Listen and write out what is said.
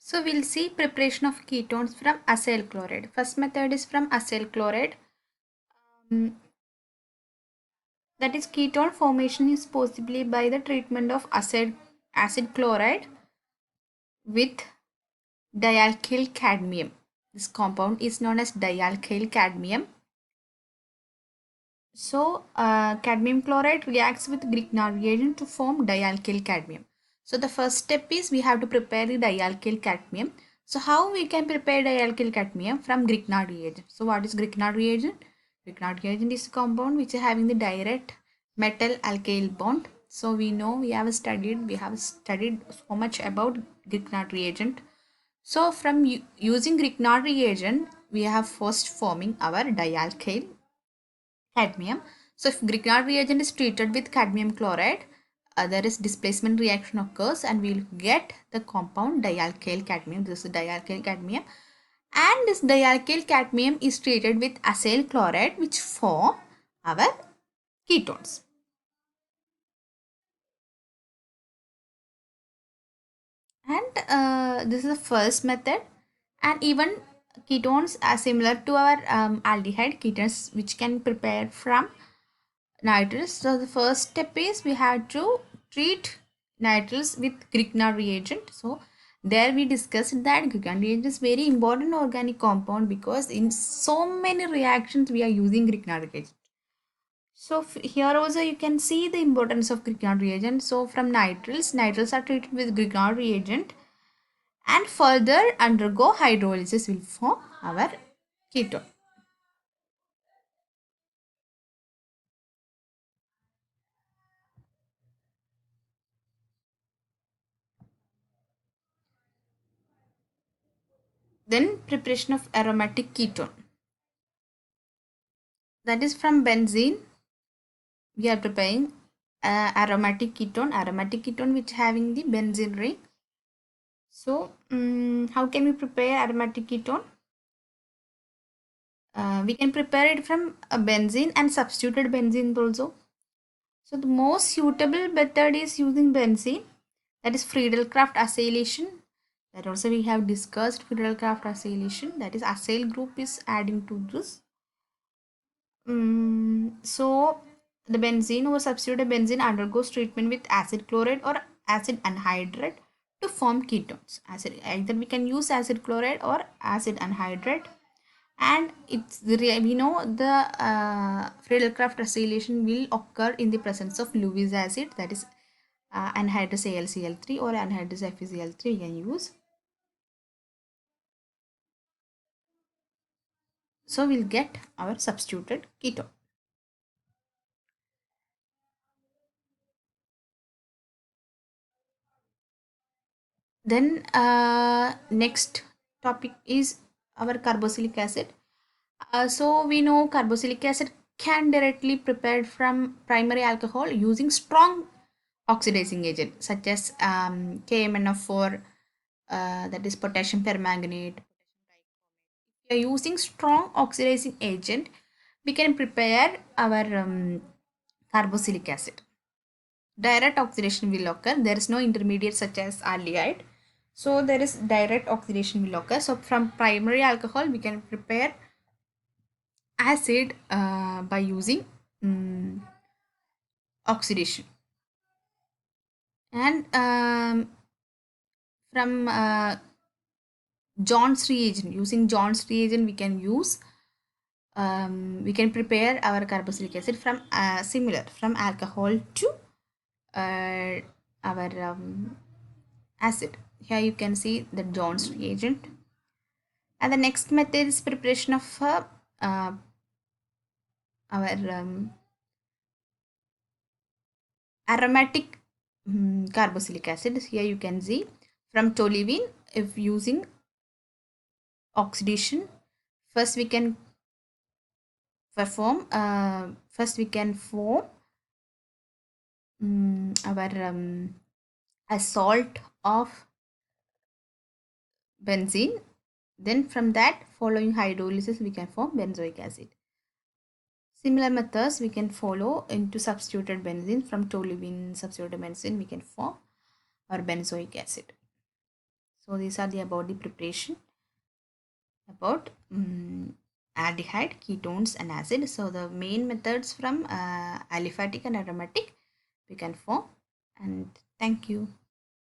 So we'll see preparation of ketones from acyl chloride. First method is from acyl chloride. Um, that is ketone formation is possibly by the treatment of acid chloride with dialkyl cadmium. This compound is known as dialkyl cadmium. So cadmium chloride reacts with Grignard reagent to form dialkyl cadmium. So the first step is we have to prepare the dialkyl cadmium. So how we can prepare dialkyl cadmium from Grignard reagent? So what is Grignard reagent? Grignard reagent is a compound which is having the direct metal alkyl bond. So we have studied so much about Grignard reagent. So from using Grignard reagent, we have first forming our dialkyl cadmium. So if Grignard reagent is treated with cadmium chloride, there is displacement reaction occurs and we will get the compound dialkyl cadmium. This is dialkyl cadmium. And this dialkyl cadmium is treated with acyl chloride which form our ketones. And this is the first method. And even ketones are similar to our aldehyde ketones which can prepare from nitriles. So the first step is we have to treat nitriles with Grignard reagent. So there we discussed that Grignard reagent is very important organic compound because in so many reactions we are using Grignard reagent. So here also you can see the importance of Grignard reagent. So from nitriles are treated with Grignard reagent and further undergo hydrolysis will form our ketone. Then preparation of aromatic ketone. That is from benzene. We are preparing aromatic ketone which having the benzene ring. So how can we prepare aromatic ketone? We can prepare it from a benzene and substituted benzene also. So the most suitable method is using benzene, that is Friedel-Crafts acylation. That also we have discussed Friedel-Crafts acylation, that is acyl group is adding to this. So the benzene or substituted benzene undergoes treatment with acid chloride or acid anhydride to form ketones. Either we can use acid chloride or acid anhydride, and we know the Friedel-Crafts acylation will occur in the presence of Lewis acid, that is anhydrous AlCl3 or anhydrous FeCl3 we can use. So we'll get our substituted ketone. Then next topic is our carboxylic acid. So we know carboxylic acid can directly prepared from primary alcohol using strong oxidizing agent such as KMnO4, that is potassium permanganate. We are using strong oxidizing agent, we can prepare our carboxylic acid. Direct oxidation will occur. There is no intermediate such as aldehyde. So there is direct oxidation will occur. So from primary alcohol we can prepare acid by using oxidation. And from John's reagent, using John's reagent we can prepare our carboxylic acid from similar from alcohol to our acid. Here you can see the John's reagent. And the next method is preparation of our aromatic carboxylic acid. Here you can see from toluene, if using oxidation, first we can form our a salt of benzene. Then from that, following hydrolysis, we can form benzoic acid. Similar methods we can follow into substituted benzene. From toluene substituted benzene, we can form our benzoic acid. So these are the about the preparation about aldehyde, ketones and acid. So the main methods from aliphatic and aromatic we can form. And thank you.